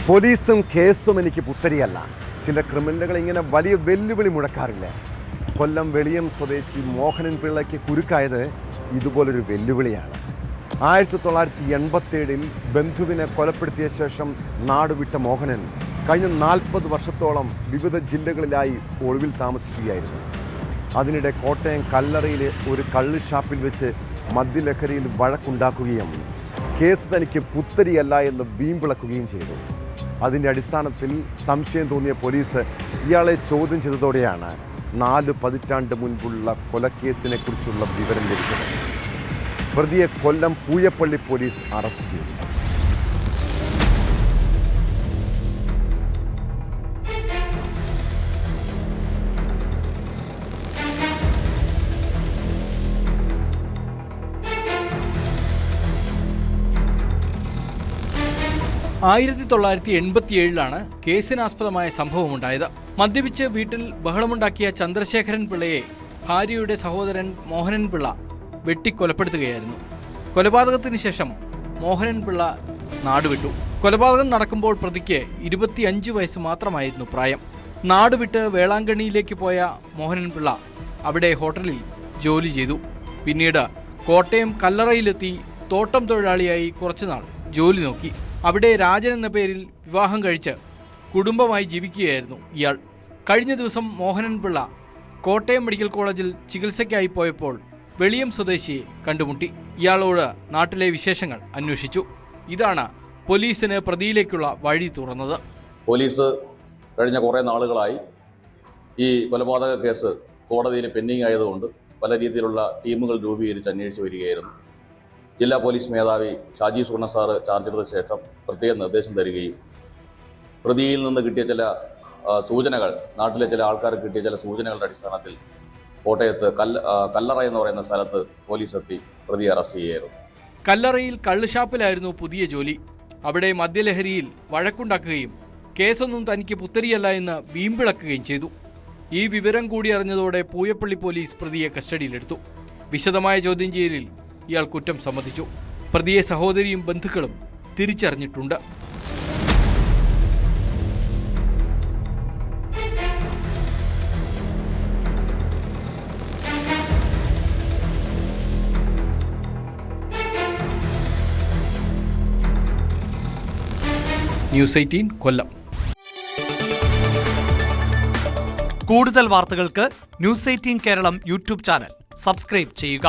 പോലീസും കേസും എനിക്ക് പുത്തരിയല്ല. ചില ക്രിമിനലുകൾ ഇങ്ങനെ വലിയ വെല്ലുവിളി മുഴക്കാറില്ല. കൊല്ലം വെളിയം സ്വദേശി മോഹനൻ പിള്ളയ്ക്ക് കുരുക്കായത് ഇതുപോലൊരു വെല്ലുവിളിയാണ്. 1987 ബന്ധുവിനെ കൊലപ്പെടുത്തിയ ശേഷം നാടുവിട്ട മോഹനൻ കഴിഞ്ഞ 40 വർഷത്തോളം വിവിധ ജില്ലകളിലായി ഒളിവിൽ താമസിക്കുകയായിരുന്നു. അതിനിടെ കോട്ടയം കല്ലറയിലെ ഒരു കള്ള് ഷാപ്പിൽ വെച്ച് മദ്യലഹരിയിൽ വഴക്കുണ്ടാക്കുകയും കേസ് തനിക്ക് പുത്തരിയല്ല എന്ന് വീമ്പിളക്കുകയും ചെയ്തു. അതിൻ്റെ അടിസ്ഥാനത്തിൽ സംശയം തോന്നിയ പോലീസ് ഇയാളെ ചോദ്യം ചെയ്തതോടെയാണ് 4 പതിറ്റാണ്ട് മുൻപുള്ള കൊലക്കേസിനെ കുറിച്ചുള്ള വിവരം ലഭിച്ചത്. പ്രതിയെ കൊല്ലം പൂയപ്പള്ളി പോലീസ് അറസ്റ്റ് ചെയ്തു. കേസിനാസ്പദമായ സംഭവമുണ്ടായത്. മദ്യപിച്ച് വീട്ടിൽ ബഹളമുണ്ടാക്കിയ ചന്ദ്രശേഖരൻ പിള്ളയെ ഭാര്യയുടെ സഹോദരൻ മോഹനൻ പിള്ള വെട്ടിക്കൊലപ്പെടുത്തുകയായിരുന്നു. കൊലപാതകത്തിന് ശേഷം മോഹനൻ പിള്ള നാടുവിട്ടു. കൊലപാതകം നടക്കുമ്പോൾ പ്രതിക്ക് 25 വയസ്സ് മാത്രമായിരുന്നു പ്രായം. നാടുവിട്ട് വേളാങ്കണ്ണിയിലേക്ക് പോയ മോഹനൻ പിള്ള അവിടെ ഹോട്ടലിൽ ജോലി ചെയ്തു. പിന്നീട് കോട്ടയം കല്ലറയിലെത്തി തോട്ടം തൊഴിലാളിയായി കുറച്ചുനാൾ ജോലി നോക്കി. അവിടെ രാജൻ എന്ന പേരിൽ വിവാഹം കഴിച്ച് കുടുംബമായി ജീവിക്കുകയായിരുന്നു ഇയാൾ. കഴിഞ്ഞ ദിവസം മോഹനൻ പിള്ള കോട്ടയം മെഡിക്കൽ കോളേജിൽ ചികിത്സയ്ക്കായി പോയപ്പോൾ വെളിയം സ്വദേശിയെ കണ്ടുമുട്ടി. ഇയാളോട് നാട്ടിലെ വിശേഷങ്ങൾ അന്വേഷിച്ചു. ഇതാണ് പോലീസിന് പ്രതിയിലേക്കുള്ള വഴി തുറന്നത്. പോലീസ് കഴിഞ്ഞ കുറേ നാളുകളായി ഈ കൊലപാതക കേസ് കോടതിയിൽ പെൻഡിങ് ആയതുകൊണ്ട് പല രീതിയിലുള്ള ടീമുകൾ രൂപീകരിച്ച് അന്വേഷിച്ച് വരികയായിരുന്നു. ജില്ലാ പോലീസ് മേധാവി ഷാജി സുഗുണ സാറ് ചാർജ് എടുത്ത ശേഷം പ്രത്യേക നിർദ്ദേശം തരികയും പ്രതിയിൽ നിന്ന് കിട്ടിയ ചില സൂചനകൾ, നാട്ടിലെ ചില ആൾക്കാർക്ക് കിട്ടിയ ചില സൂചനകളുടെ അടിസ്ഥാനത്തിൽ കോട്ടയത്ത് കല്ലറ എന്ന് പറയുന്ന സ്ഥലത്ത് പോലീസ് എത്തി പ്രതിയെ അറസ്റ്റ് ചെയ്യുകയായിരുന്നു. കല്ലറയിൽ കള്ളുഷാപ്പിലായിരുന്നു പുതിയ ജോലി. അവിടെ മദ്യലഹരിയിൽ വഴക്കുണ്ടാക്കുകയും കേസൊന്നും തനിക്ക് പുത്തരിയല്ല എന്ന് വീമ്പിളക്കുകയും ചെയ്തു. ഈ വിവരം കൂടി അറിഞ്ഞതോടെ പൂയപ്പള്ളി പോലീസ് പ്രതിയെ കസ്റ്റഡിയിലെടുത്തു. വിശദമായ ചോദ്യം ചെയ്യലിൽ ഇയാൾ കുറ്റം സമ്മതിച്ചു. പ്രതിയെ സഹോദരിയും ബന്ധുക്കളും തിരിച്ചറിഞ്ഞിട്ടുണ്ട്. ന്യൂസ് 18 കൊല്ലം. കൂടുതൽ വാർത്തകൾക്ക് news 18 Keralam YouTube channel subscribe ചെയ്യുക.